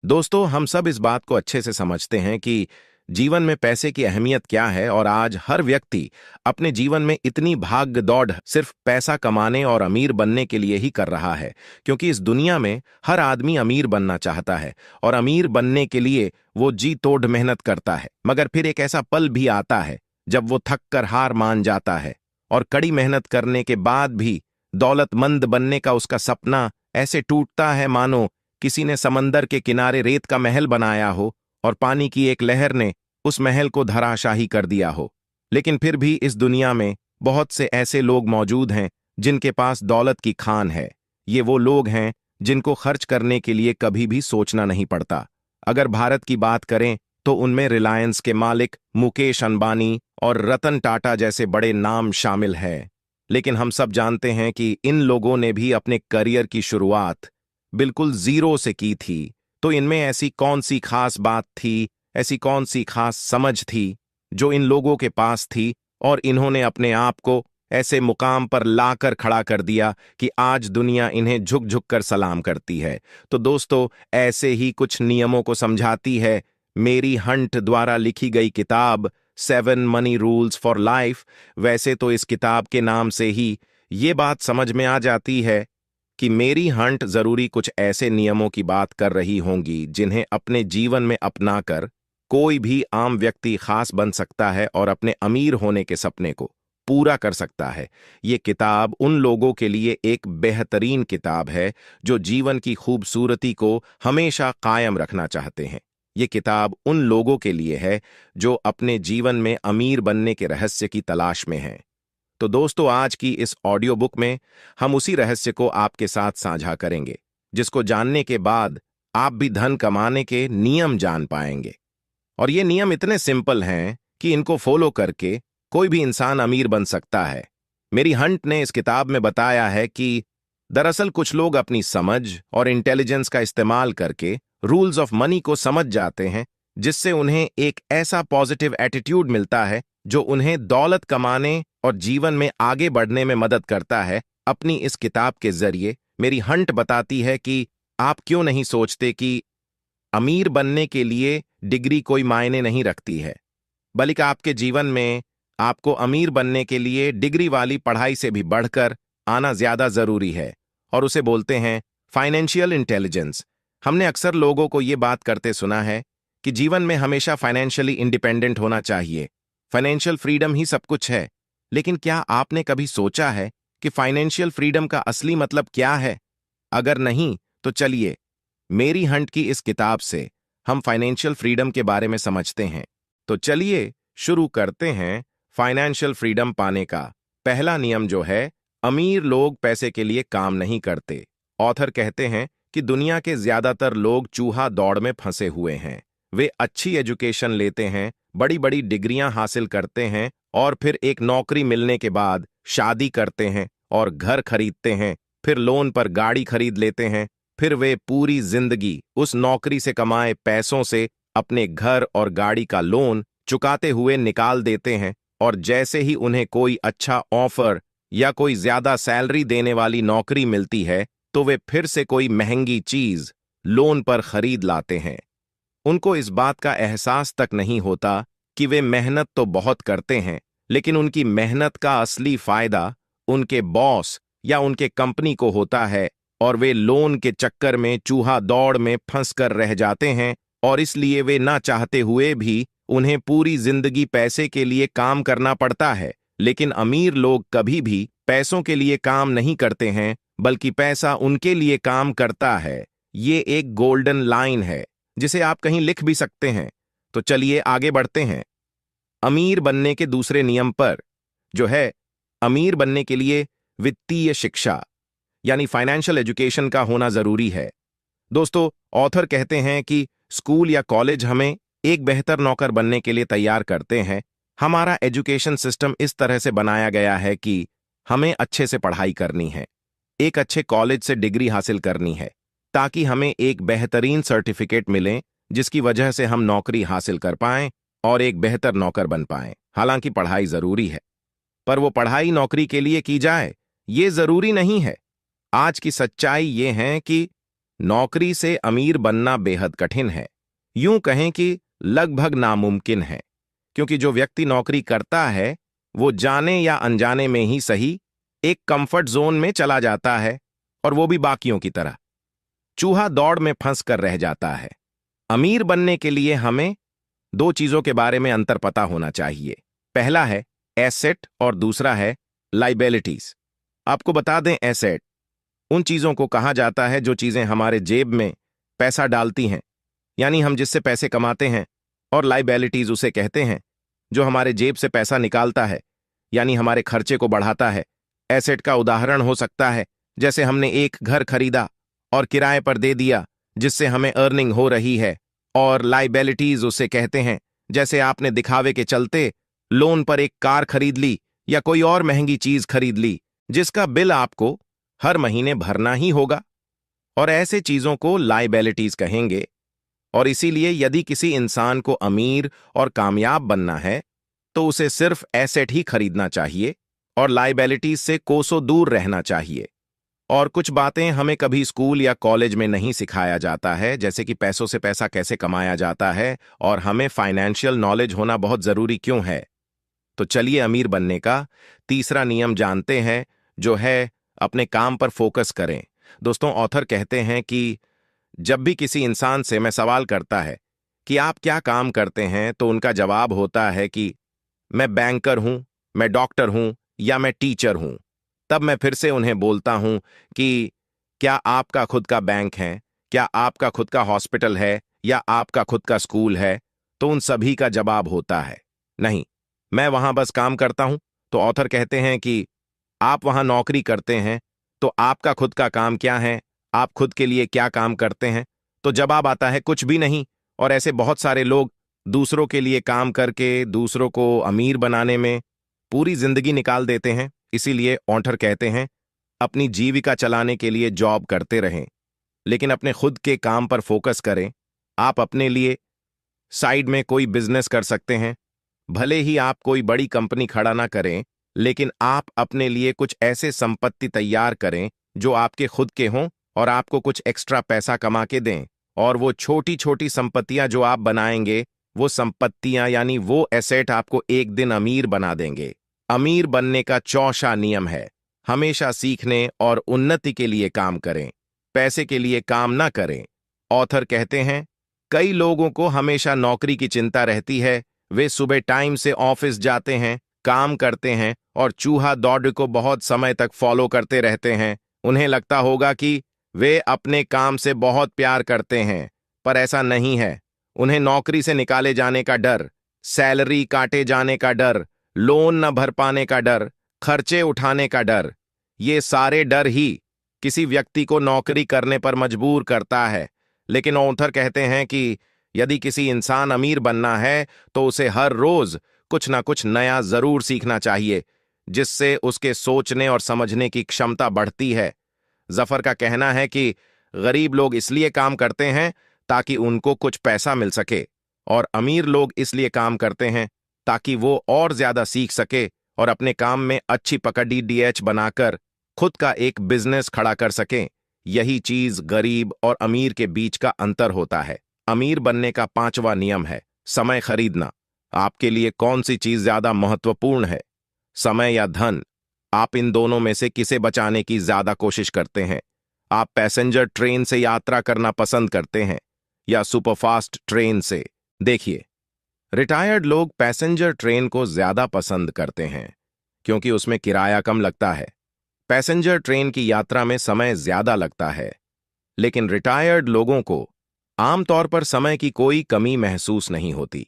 दोस्तों, हम सब इस बात को अच्छे से समझते हैं कि जीवन में पैसे की अहमियत क्या है और आज हर व्यक्ति अपने जीवन में इतनी भाग दौड़ सिर्फ पैसा कमाने और अमीर बनने के लिए ही कर रहा है, क्योंकि इस दुनिया में हर आदमी अमीर बनना चाहता है और अमीर बनने के लिए वो जी तोड़ मेहनत करता है। मगर फिर एक ऐसा पल भी आता है जब वो थक कर हार मान जाता है और कड़ी मेहनत करने के बाद भी दौलतमंद बनने का उसका सपना ऐसे टूटता है मानो किसी ने समंदर के किनारे रेत का महल बनाया हो और पानी की एक लहर ने उस महल को धराशाही कर दिया हो। लेकिन फिर भी इस दुनिया में बहुत से ऐसे लोग मौजूद हैं जिनके पास दौलत की खान है। ये वो लोग हैं जिनको खर्च करने के लिए कभी भी सोचना नहीं पड़ता। अगर भारत की बात करें तो उनमें रिलायंस के मालिक मुकेश अंबानी और रतन टाटा जैसे बड़े नाम शामिल हैं। लेकिन हम सब जानते हैं कि इन लोगों ने भी अपने करियर की शुरुआत बिल्कुल जीरो से की थी। तो इनमें ऐसी कौन सी खास बात थी, ऐसी कौन सी खास समझ थी जो इन लोगों के पास थी और इन्होंने अपने आप को ऐसे मुकाम पर लाकर खड़ा कर दिया कि आज दुनिया इन्हें झुक झुक कर सलाम करती है। तो दोस्तों, ऐसे ही कुछ नियमों को समझाती है मेरी हंट द्वारा लिखी गई किताब 7 मनी रूल्स फॉर लाइफ। वैसे तो इस किताब के नाम से ही ये बात समझ में आ जाती है कि मेरी हंट जरूरी कुछ ऐसे नियमों की बात कर रही होंगी जिन्हें अपने जीवन में अपनाकर कोई भी आम व्यक्ति खास बन सकता है और अपने अमीर होने के सपने को पूरा कर सकता है। ये किताब उन लोगों के लिए एक बेहतरीन किताब है जो जीवन की खूबसूरती को हमेशा कायम रखना चाहते हैं। ये किताब उन लोगों के लिए है जो अपने जीवन में अमीर बनने के रहस्य की तलाश में हैं। तो दोस्तों, आज की इस ऑडियो बुक में हम उसी रहस्य को आपके साथ साझा करेंगे जिसको जानने के बाद आप भी धन कमाने के नियम जान पाएंगे। और ये नियम इतने सिंपल हैं कि इनको फॉलो करके कोई भी इंसान अमीर बन सकता है। मेरी हंट ने इस किताब में बताया है कि दरअसल कुछ लोग अपनी समझ और इंटेलिजेंस का इस्तेमाल करके रूल्स ऑफ मनी को समझ जाते हैं, जिससे उन्हें एक ऐसा पॉजिटिव एटीट्यूड मिलता है जो उन्हें दौलत कमाने और जीवन में आगे बढ़ने में मदद करता है। अपनी इस किताब के जरिए मेरी हंट बताती है कि आप क्यों नहीं सोचते कि अमीर बनने के लिए डिग्री कोई मायने नहीं रखती है, बल्कि आपके जीवन में आपको अमीर बनने के लिए डिग्री वाली पढ़ाई से भी बढ़कर आना ज्यादा जरूरी है, और उसे बोलते हैं फाइनेंशियल इंटेलिजेंस। हमने अक्सर लोगों को ये बात करते सुना है कि जीवन में हमेशा फाइनेंशियली इंडिपेंडेंट होना चाहिए, फाइनेंशियल फ्रीडम ही सब कुछ है। लेकिन क्या आपने कभी सोचा है कि फाइनेंशियल फ्रीडम का असली मतलब क्या है? अगर नहीं तो चलिए मेरी हंट की इस किताब से हम फाइनेंशियल फ्रीडम के बारे में समझते हैं। तो चलिए शुरू करते हैं फाइनेंशियल फ्रीडम पाने का। पहला नियम जो है, अमीर लोग पैसे के लिए काम नहीं करते। ऑथर कहते हैं कि दुनिया के ज्यादातर लोग चूहा दौड़ में फंसे हुए हैं। वे अच्छी एजुकेशन लेते हैं, बड़ी बड़ी डिग्रियां हासिल करते हैं और फिर एक नौकरी मिलने के बाद शादी करते हैं और घर खरीदते हैं, फिर लोन पर गाड़ी खरीद लेते हैं। फिर वे पूरी जिंदगी उस नौकरी से कमाए पैसों से अपने घर और गाड़ी का लोन चुकाते हुए निकाल देते हैं, और जैसे ही उन्हें कोई अच्छा ऑफर या कोई ज्यादा सैलरी देने वाली नौकरी मिलती है तो वे फिर से कोई महंगी चीज लोन पर खरीद लाते हैं। उनको इस बात का एहसास तक नहीं होता कि वे मेहनत तो बहुत करते हैं, लेकिन उनकी मेहनत का असली फायदा उनके बॉस या उनके कंपनी को होता है, और वे लोन के चक्कर में चूहा दौड़ में फंस कर रह जाते हैं। और इसलिए वे ना चाहते हुए भी उन्हें पूरी जिंदगी पैसे के लिए काम करना पड़ता है। लेकिन अमीर लोग कभी भी पैसों के लिए काम नहीं करते हैं, बल्कि पैसा उनके लिए काम करता है। ये एक गोल्डन लाइन है जिसे आप कहीं लिख भी सकते हैं। तो चलिए आगे बढ़ते हैं अमीर बनने के दूसरे नियम पर, जो है अमीर बनने के लिए वित्तीय शिक्षा यानी फाइनेंशियल एजुकेशन का होना जरूरी है। दोस्तों, ऑथर कहते हैं कि स्कूल या कॉलेज हमें एक बेहतर नौकर बनने के लिए तैयार करते हैं। हमारा एजुकेशन सिस्टम इस तरह से बनाया गया है कि हमें अच्छे से पढ़ाई करनी है, एक अच्छे कॉलेज से डिग्री हासिल करनी है, ताकि हमें एक बेहतरीन सर्टिफिकेट मिले जिसकी वजह से हम नौकरी हासिल कर पाएं और एक बेहतर नौकर बन पाएं। हालांकि पढ़ाई जरूरी है, पर वो पढ़ाई नौकरी के लिए की जाए ये जरूरी नहीं है। आज की सच्चाई ये है कि नौकरी से अमीर बनना बेहद कठिन है, यूं कहें कि लगभग नामुमकिन है, क्योंकि जो व्यक्ति नौकरी करता है वो जाने या अनजाने में ही सही एक कंफर्ट जोन में चला जाता है, और वो भी बाकियों की तरह चूहा दौड़ में फंस कर रह जाता है। अमीर बनने के लिए हमें दो चीजों के बारे में अंतर पता होना चाहिए। पहला है एसेट और दूसरा है लाइबिलिटीज। आपको बता दें, एसेट उन चीजों को कहा जाता है जो चीजें हमारे जेब में पैसा डालती हैं, यानी हम जिससे पैसे कमाते हैं, और लाइबिलिटीज उसे कहते हैं जो हमारे जेब से पैसा निकालता है, यानी हमारे खर्चे को बढ़ाता है। एसेट का उदाहरण हो सकता है जैसे हमने एक घर खरीदा और किराए पर दे दिया जिससे हमें अर्निंग हो रही है, और लाइबिलिटीज उसे कहते हैं जैसे आपने दिखावे के चलते लोन पर एक कार खरीद ली या कोई और महंगी चीज खरीद ली जिसका बिल आपको हर महीने भरना ही होगा, और ऐसे चीजों को लाइबिलिटीज कहेंगे। और इसीलिए यदि किसी इंसान को अमीर और कामयाब बनना है तो उसे सिर्फ एसेट ही खरीदना चाहिए और लाइबिलिटीज से कोसों दूर रहना चाहिए। और कुछ बातें हमें कभी स्कूल या कॉलेज में नहीं सिखाया जाता है, जैसे कि पैसों से पैसा कैसे कमाया जाता है और हमें फाइनेंशियल नॉलेज होना बहुत जरूरी क्यों है। तो चलिए अमीर बनने का तीसरा नियम जानते हैं, जो है अपने काम पर फोकस करें। दोस्तों, ऑथर कहते हैं कि जब भी किसी इंसान से मैं सवाल करता है कि आप क्या काम करते हैं, तो उनका जवाब होता है कि मैं बैंकर हूं, मैं डॉक्टर हूं या मैं टीचर हूं। तब मैं फिर से उन्हें बोलता हूं कि क्या आपका खुद का बैंक है, क्या आपका खुद का हॉस्पिटल है या आपका खुद का स्कूल है? तो उन सभी का जवाब होता है नहीं, मैं वहां बस काम करता हूं। तो ऑथर कहते हैं कि आप वहां नौकरी करते हैं, तो आपका खुद का काम क्या है, आप खुद के लिए क्या काम करते हैं? तो जवाब आता है कुछ भी नहीं। और ऐसे बहुत सारे लोग दूसरों के लिए काम करके दूसरों को अमीर बनाने में पूरी जिंदगी निकाल देते हैं। इसीलिए ऑथर कहते हैं अपनी जीविका चलाने के लिए जॉब करते रहें, लेकिन अपने खुद के काम पर फोकस करें। आप अपने लिए साइड में कोई बिजनेस कर सकते हैं, भले ही आप कोई बड़ी कंपनी खड़ा ना करें, लेकिन आप अपने लिए कुछ ऐसे संपत्ति तैयार करें जो आपके खुद के हों और आपको कुछ एक्स्ट्रा पैसा कमा के दें। और वो छोटी छोटी संपत्तियां जो आप बनाएंगे, वो संपत्तियां यानी वो एसेट आपको एक दिन अमीर बना देंगे। अमीर बनने का चौथा नियम है हमेशा सीखने और उन्नति के लिए काम करें, पैसे के लिए काम ना करें। ऑथर कहते हैं कई लोगों को हमेशा नौकरी की चिंता रहती है। वे सुबह टाइम से ऑफिस जाते हैं, काम करते हैं और चूहा दौड़ को बहुत समय तक फॉलो करते रहते हैं। उन्हें लगता होगा कि वे अपने काम से बहुत प्यार करते हैं, पर ऐसा नहीं है। उन्हें नौकरी से निकाले जाने का डर, सैलरी काटे जाने का डर, लोन न भर पाने का डर, खर्चे उठाने का डर, ये सारे डर ही किसी व्यक्ति को नौकरी करने पर मजबूर करता है। लेकिन ऑथर कहते हैं कि यदि किसी इंसान अमीर बनना है तो उसे हर रोज कुछ ना कुछ नया जरूर सीखना चाहिए, जिससे उसके सोचने और समझने की क्षमता बढ़ती है। जफर का कहना है कि गरीब लोग इसलिए काम करते हैं ताकि उनको कुछ पैसा मिल सके, और अमीर लोग इसलिए काम करते हैं ताकि वो और ज्यादा सीख सके और अपने काम में अच्छी पकड़ी डीएच बनाकर खुद का एक बिजनेस खड़ा कर सकें। यही चीज गरीब और अमीर के बीच का अंतर होता है। अमीर बनने का पांचवा नियम है समय खरीदना। आपके लिए कौन सी चीज ज्यादा महत्वपूर्ण है, समय या धन? आप इन दोनों में से किसे बचाने की ज्यादा कोशिश करते हैं? आप पैसेंजर ट्रेन से यात्रा करना पसंद करते हैं या सुपरफास्ट ट्रेन से? देखिए, रिटायर्ड लोग पैसेंजर ट्रेन को ज्यादा पसंद करते हैं क्योंकि उसमें किराया कम लगता है। पैसेंजर ट्रेन की यात्रा में समय ज्यादा लगता है, लेकिन रिटायर्ड लोगों को आमतौर पर समय की कोई कमी महसूस नहीं होती।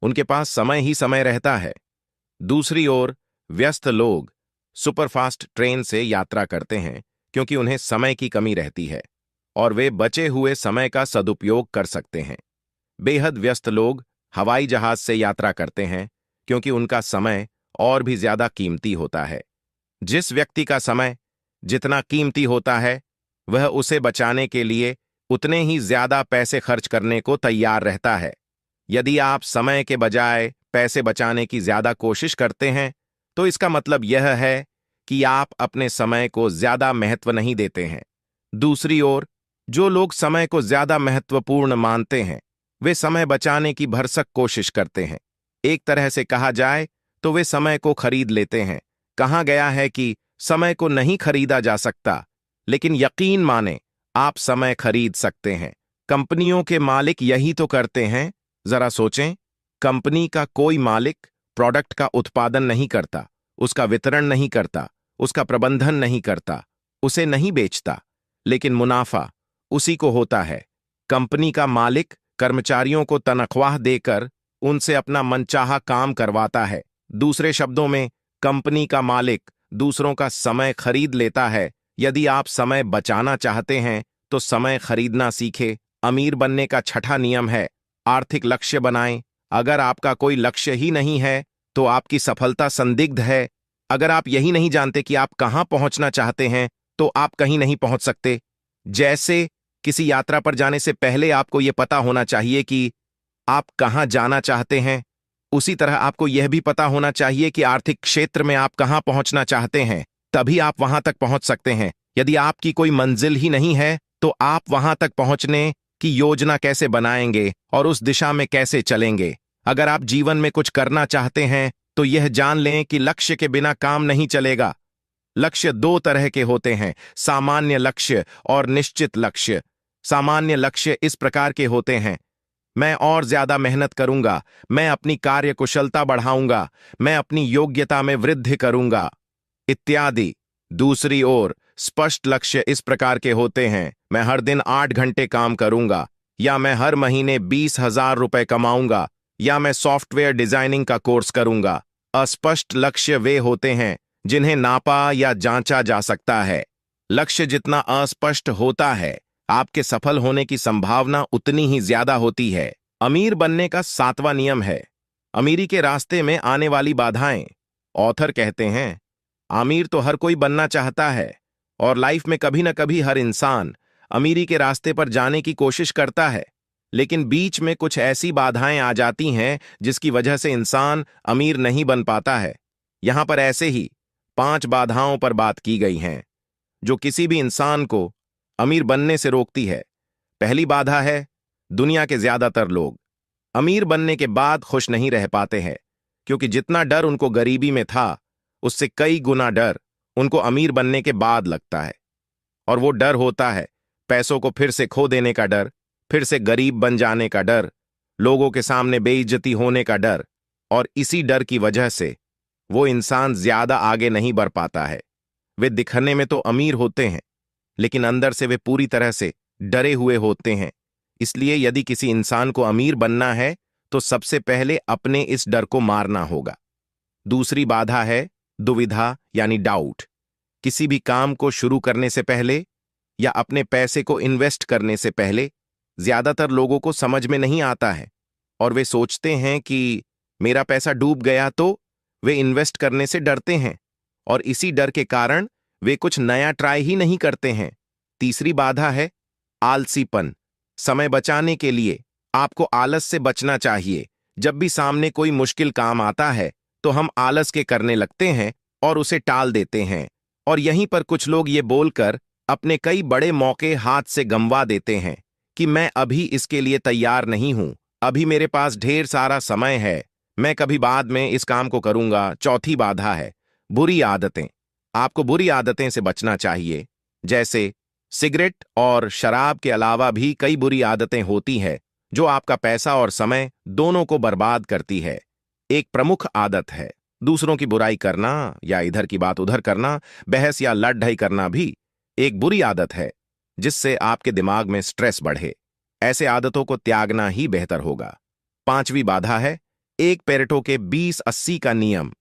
उनके पास समय ही समय रहता है। दूसरी ओर व्यस्त लोग सुपरफास्ट ट्रेन से यात्रा करते हैं क्योंकि उन्हें समय की कमी रहती है और वे बचे हुए समय का सदुपयोग कर सकते हैं। बेहद व्यस्त लोग हवाई जहाज से यात्रा करते हैं क्योंकि उनका समय और भी ज्यादा कीमती होता है। जिस व्यक्ति का समय जितना कीमती होता है, वह उसे बचाने के लिए उतने ही ज्यादा पैसे खर्च करने को तैयार रहता है। यदि आप समय के बजाय पैसे बचाने की ज्यादा कोशिश करते हैं, तो इसका मतलब यह है कि आप अपने समय को ज्यादा महत्व नहीं देते हैं। दूसरी ओर जो लोग समय को ज्यादा महत्वपूर्ण मानते हैं वे समय बचाने की भरसक कोशिश करते हैं। एक तरह से कहा जाए तो वे समय को खरीद लेते हैं। कहा गया है कि समय को नहीं खरीदा जा सकता, लेकिन यकीन माने आप समय खरीद सकते हैं। कंपनियों के मालिक यही तो करते हैं। जरा सोचें, कंपनी का कोई मालिक प्रोडक्ट का उत्पादन नहीं करता, उसका वितरण नहीं करता, उसका प्रबंधन नहीं करता, उसे नहीं बेचता, लेकिन मुनाफा उसी को होता है। कंपनी का मालिक कर्मचारियों को तनख्वाह देकर उनसे अपना मनचाहा काम करवाता है। दूसरे शब्दों में, कंपनी का मालिक दूसरों का समय खरीद लेता है। यदि आप समय बचाना चाहते हैं तो समय खरीदना सीखें। अमीर बनने का छठा नियम है, आर्थिक लक्ष्य बनाएं। अगर आपका कोई लक्ष्य ही नहीं है तो आपकी सफलता संदिग्ध है। अगर आप यही नहीं जानते कि आप कहां पहुंचना चाहते हैं तो आप कहीं नहीं पहुंच सकते। जैसे किसी यात्रा पर जाने से पहले आपको यह पता होना चाहिए कि आप कहां जाना चाहते हैं, उसी तरह आपको यह भी पता होना चाहिए कि आर्थिक क्षेत्र में आप कहां पहुंचना चाहते हैं, तभी आप वहां तक पहुंच सकते हैं। यदि आपकी कोई मंजिल ही नहीं है तो आप वहां तक पहुंचने की योजना कैसे बनाएंगे और उस दिशा में कैसे चलेंगे? अगर आप जीवन में कुछ करना चाहते हैं तो यह जान लें कि लक्ष्य के बिना काम नहीं चलेगा। लक्ष्य दो तरह के होते हैं, सामान्य लक्ष्य और निश्चित लक्ष्य। सामान्य लक्ष्य इस प्रकार के होते हैं, मैं और ज्यादा मेहनत करूंगा, मैं अपनी कार्य कुशलता बढ़ाऊंगा, मैं अपनी योग्यता में वृद्धि करूंगा, इत्यादि। दूसरी ओर स्पष्ट लक्ष्य इस प्रकार के होते हैं, मैं हर दिन 8 घंटे काम करूंगा, या मैं हर महीने 20,000 रुपए कमाऊंगा, या मैं सॉफ्टवेयर डिजाइनिंग का कोर्स करूंगा। अस्पष्ट लक्ष्य वे होते हैं जिन्हें नापा या जांचा जा सकता है। लक्ष्य जितना अस्पष्ट होता है, आपके सफल होने की संभावना उतनी ही ज्यादा होती है। अमीर बनने का 7वां नियम है, अमीरी के रास्ते में आने वाली बाधाएं। ऑथर कहते हैं, अमीर तो हर कोई बनना चाहता है और लाइफ में कभी ना कभी हर इंसान अमीरी के रास्ते पर जाने की कोशिश करता है, लेकिन बीच में कुछ ऐसी बाधाएं आ जाती हैं जिसकी वजह से इंसान अमीर नहीं बन पाता है। यहां पर ऐसे ही 5 बाधाओं पर बात की गई हैं जो किसी भी इंसान को अमीर बनने से रोकती है। पहली बाधा है, दुनिया के ज्यादातर लोग अमीर बनने के बाद खुश नहीं रह पाते हैं, क्योंकि जितना डर उनको गरीबी में था उससे कई गुना डर उनको अमीर बनने के बाद लगता है। और वो डर होता है पैसों को फिर से खो देने का डर, फिर से गरीब बन जाने का डर, लोगों के सामने बेइज्जती होने का डर। और इसी डर की वजह से वो इंसान ज्यादा आगे नहीं बढ़ पाता है। वे दिखने में तो अमीर होते हैं, लेकिन अंदर से वे पूरी तरह से डरे हुए होते हैं। इसलिए यदि किसी इंसान को अमीर बनना है तो सबसे पहले अपने इस डर को मारना होगा। दूसरी बाधा है दुविधा यानी डाउट। किसी भी काम को शुरू करने से पहले या अपने पैसे को इन्वेस्ट करने से पहले ज्यादातर लोगों को समझ में नहीं आता है और वे सोचते हैं कि मेरा पैसा डूब गया, तो वे इन्वेस्ट करने से डरते हैं और इसी डर के कारण वे कुछ नया ट्राई ही नहीं करते हैं। तीसरी बाधा है आलसीपन। समय बचाने के लिए आपको आलस से बचना चाहिए। जब भी सामने कोई मुश्किल काम आता है तो हम आलस के करने लगते हैं और उसे टाल देते हैं, और यहीं पर कुछ लोग ये बोलकर अपने कई बड़े मौके हाथ से गंवा देते हैं कि मैं अभी इसके लिए तैयार नहीं हूं, अभी मेरे पास ढेर सारा समय है, मैं कभी बाद में इस काम को करूंगा। चौथी बाधा है बुरी आदतें। आपको बुरी आदतें से बचना चाहिए, जैसे सिगरेट और शराब के अलावा भी कई बुरी आदतें होती है जो आपका पैसा और समय दोनों को बर्बाद करती है। एक प्रमुख आदत है दूसरों की बुराई करना या इधर की बात उधर करना, बहस या लड़ ढाई करना भी एक बुरी आदत है जिससे आपके दिमाग में स्ट्रेस बढ़े। ऐसे आदतों को त्यागना ही बेहतर होगा। 5वीं बाधा है एक पेरेटो के 20-80 का नियम।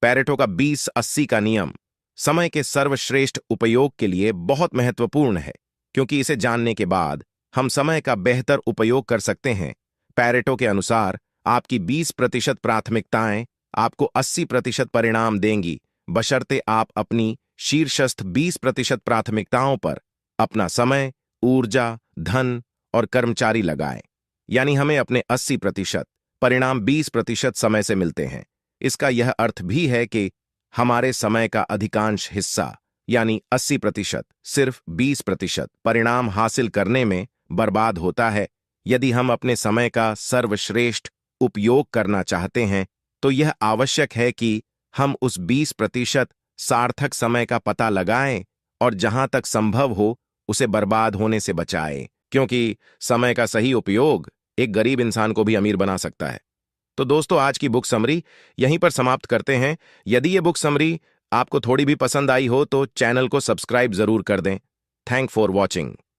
पेरेटो का 20-80 का नियम समय के सर्वश्रेष्ठ उपयोग के लिए बहुत महत्वपूर्ण है, क्योंकि इसे जानने के बाद हम समय का बेहतर उपयोग कर सकते हैं। पेरेटो के अनुसार आपकी 20% प्राथमिकताएं आपको 80% परिणाम देंगी, बशर्ते आप अपनी शीर्षस्थ 20% प्राथमिकताओं पर अपना समय, ऊर्जा, धन और कर्मचारी लगाएं। यानी हमें अपने 80% परिणाम 20% समय से मिलते हैं। इसका यह अर्थ भी है कि हमारे समय का अधिकांश हिस्सा यानी 80% सिर्फ 20% परिणाम हासिल करने में बर्बाद होता है। यदि हम अपने समय का सर्वश्रेष्ठ उपयोग करना चाहते हैं तो यह आवश्यक है कि हम उस 20% सार्थक समय का पता लगाएं और जहां तक संभव हो उसे बर्बाद होने से बचाएं, क्योंकि समय का सही उपयोग एक गरीब इंसान को भी अमीर बना सकता है। तो दोस्तों, आज की बुक समरी यहीं पर समाप्त करते हैं। यदि ये बुक समरी आपको थोड़ी भी पसंद आई हो तो चैनल को सब्सक्राइब जरूर कर दें। Thank for watching.